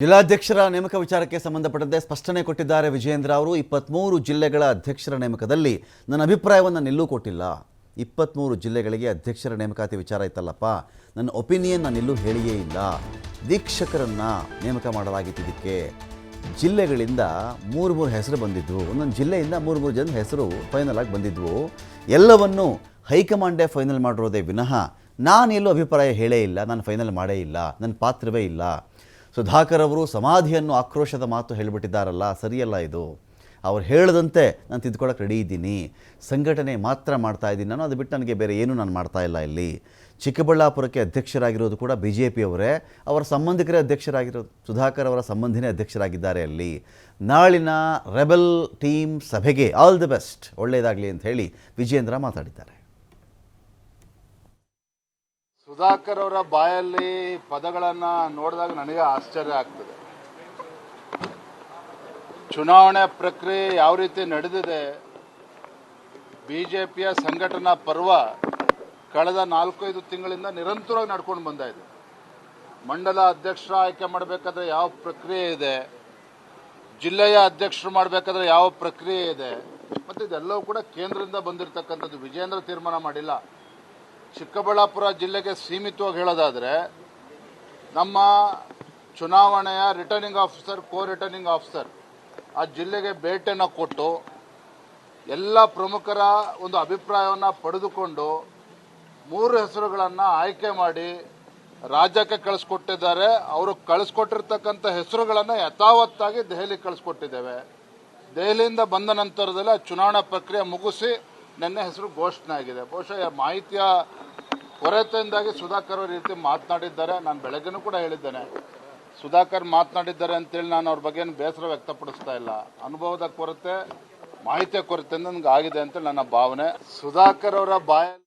ಜಿಲ್ಲಾಧ್ಯಕ್ಷರ ನೇಮಕ ವಿಚಾರಕ್ಕೆ ಸಂಬಂಧಪಟ್ಟಂತೆ ಸ್ಪಷ್ಟನೆ ಕೊಟ್ಟಿದ್ದಾರೆ ವಿಜಯೇಂದ್ರ ಅವರು. 23 ಜಿಲ್ಲೆಗಳ ಅಧ್ಯಕ್ಷರ ನೇಮಕದಲ್ಲಿ ನನ್ನ ಅಭಿಪ್ರಾಯವನ್ನು ನಿಲ್ಲೂ ಕೊಟ್ಟಿಲ್ಲ. 23 ಜಿಲ್ಲೆಗಳಿಗೆ ಅಧ್ಯಕ್ಷರ ನೇಮಕಾತಿ ವಿಚಾರ ಇತ್ತಲ್ಲಪ್ಪ, ನನ್ನ ಒಪಿನಿಯನ್ ನಾನು ಎಲ್ಲೂ ಹೇಳಿಯೇ ಇಲ್ಲ. ವೀಕ್ಷಕರನ್ನು ನೇಮಕ ಮಾಡಲಾಗಿತ್ತು. ಇದಕ್ಕೆ ಜಿಲ್ಲೆಗಳಿಂದ ಮೂರು ಹೆಸರು ಬಂದಿದ್ವು. ಒಂದೊಂದು ಜಿಲ್ಲೆಯಿಂದ ಮೂರು ಜನ ಹೆಸರು ಫೈನಲ್ ಆಗಿ ಬಂದಿದ್ವು. ಎಲ್ಲವನ್ನೂ ಹೈಕಮಾಂಡೇ ಫೈನಲ್ ಮಾಡಿರೋದೇ ವಿನಃ ನಾನೆಲ್ಲೂ ಅಭಿಪ್ರಾಯ ಹೇಳೇ ಇಲ್ಲ, ನಾನು ಫೈನಲ್ ಮಾಡೇ ಇಲ್ಲ, ನನ್ನ ಪಾತ್ರವೇ ಇಲ್ಲ. ಸುಧಾಕರ್ ಅವರು ಸಮಾಧಿಯನ್ನು ಆಕ್ರೋಶದ ಮಾತು ಹೇಳಿಬಿಟ್ಟಿದ್ದಾರಲ್ಲ, ಸರಿಯಲ್ಲ ಇದು. ಅವ್ರು ಹೇಳದಂತೆ ನಾನು ತಿದ್ಕೊಳ್ಳೋಕೆ ರೆಡಿ ಇದ್ದೀನಿ. ಸಂಘಟನೆ ಮಾತ್ರ ಮಾಡ್ತಾ ಇದ್ದೀನಿ ನಾನು, ಅದು ಬಿಟ್ಟು ನನಗೆ ಬೇರೆ ಏನೂ ನಾನು ಮಾಡ್ತಾ ಇಲ್ಲ. ಇಲ್ಲಿ ಚಿಕ್ಕಬಳ್ಳಾಪುರಕ್ಕೆ ಅಧ್ಯಕ್ಷರಾಗಿರೋದು ಕೂಡ BJP ಅವರೇ, ಅವರ ಸಂಬಂಧಿಕರೇ ಅಧ್ಯಕ್ಷರಾಗಿರೋದು. ಸುಧಾಕರ್ ಅವರ ಸಂಬಂಧಿನೇ ಅಧ್ಯಕ್ಷರಾಗಿದ್ದಾರೆ ಅಲ್ಲಿ. ನಾಳಿನ ರೆಬೆಲ್ ಟೀಮ್ ಸಭೆಗೆ ಆಲ್ ದಿ ಬೆಸ್ಟ್, ಒಳ್ಳೆಯದಾಗಲಿ ಅಂತ ಹೇಳಿ ವಿಜಯೇಂದ್ರ ಮಾತಾಡಿದ್ದಾರೆ. ಸುಧಾಕರ್ ಅವರ ಬಾಯಲ್ಲಿ ಪದಗಳನ್ನ ನೋಡಿದಾಗ ನನಗೆ ಆಶ್ಚರ್ಯ ಆಗ್ತದೆ. ಚುನಾವಣೆ ಪ್ರಕ್ರಿಯೆ ಯಾವ ರೀತಿ ನಡೆದಿದೆ, ಬಿಜೆಪಿಯ ಸಂಘಟನಾ ಪರ್ವ ಕಳೆದ 4-5 ತಿಂಗಳಿಂದ ನಿರಂತರವಾಗಿ ನಡ್ಕೊಂಡು ಬಂದ ಇದೆ. ಮಂಡಲ ಅಧ್ಯಕ್ಷರ ಆಯ್ಕೆ ಮಾಡಬೇಕಾದ್ರೆ ಯಾವ ಪ್ರಕ್ರಿಯೆ ಇದೆ, ಜಿಲ್ಲೆಯ ಅಧ್ಯಕ್ಷರು ಮಾಡಬೇಕಾದ್ರೆ ಯಾವ ಪ್ರಕ್ರಿಯೆ ಇದೆ, ಮತ್ತು ಇದೆಲ್ಲವೂ ಕೂಡ ಕೇಂದ್ರದಿಂದ ಬಂದಿರತಕ್ಕಂಥದ್ದು. ವಿಜಯೇಂದ್ರ ತೀರ್ಮಾನ ಮಾಡಿಲ್ಲ. ಚಿಕ್ಕಬಳ್ಳಾಪುರ ಜಿಲ್ಲೆಗೆ ಸೀಮಿತವಾಗಿ ಹೇಳೋದಾದರೆ, ನಮ್ಮ ಚುನಾವಣೆಯ ರಿಟರ್ನಿಂಗ್ ಆಫೀಸರ್, ಕೋ ರಿಟರ್ನಿಂಗ್ ಆಫೀಸರ್ ಆ ಜಿಲ್ಲೆಗೆ ಭೇಟಿಯನ್ನು ಕೊಟ್ಟು ಎಲ್ಲ ಪ್ರಮುಖರ ಒಂದು ಅಭಿಪ್ರಾಯವನ್ನು ಪಡೆದುಕೊಂಡು 3 ಹೆಸರುಗಳನ್ನು ಆಯ್ಕೆ ಮಾಡಿ ರಾಜ್ಯಕ್ಕೆ ಕಳಿಸ್ಕೊಟ್ಟಿದ್ದಾರೆ. ಅವರು ಕಳಿಸ್ಕೊಟ್ಟಿರ್ತಕ್ಕಂಥ ಹೆಸರುಗಳನ್ನು ಯಥಾವತ್ತಾಗಿ ದೆಹಲಿಗೆ ಕಳಿಸ್ಕೊಟ್ಟಿದ್ದೇವೆ. ದೆಹಲಿಯಿಂದ ಬಂದ ನಂತರದಲ್ಲಿ ಆ ಚುನಾವಣಾ ಪ್ರಕ್ರಿಯೆ ಮುಗಿಸಿ ನಿನ್ನೆ ಹೆಸರು ಘೋಷಣೆ ಆಗಿದೆ. ಬಹುಶಃ ಮಾಹಿತಿಯ ಕೊರತೆಯಿಂದಾಗಿ ಸುಧಾಕರ್ ಅವರು ಈ ರೀತಿ ಮಾತನಾಡಿದ್ದಾರೆ. ನಾನು ಬೆಳಗ್ಗೆನೂ ಕೂಡ ಹೇಳಿದ್ದೇನೆ, ಸುಧಾಕರ್ ಮಾತನಾಡಿದ್ದಾರೆ ಅಂತೇಳಿ ನಾನು ಅವ್ರ ಬಗ್ಗೆ ಬೇಸರ ವ್ಯಕ್ತಪಡಿಸ್ತಾ ಇಲ್ಲ. ಅನುಭವದ ಕೊರತೆ, ಮಾಹಿತಿಯ ಕೊರತೆಯಿಂದ ನನಗೆ ಆಗಿದೆ ಅಂತೇಳಿ ನನ್ನ ಭಾವನೆ. ಸುಧಾಕರ್ ಅವರ ಬಾಯಲ್ಲಿ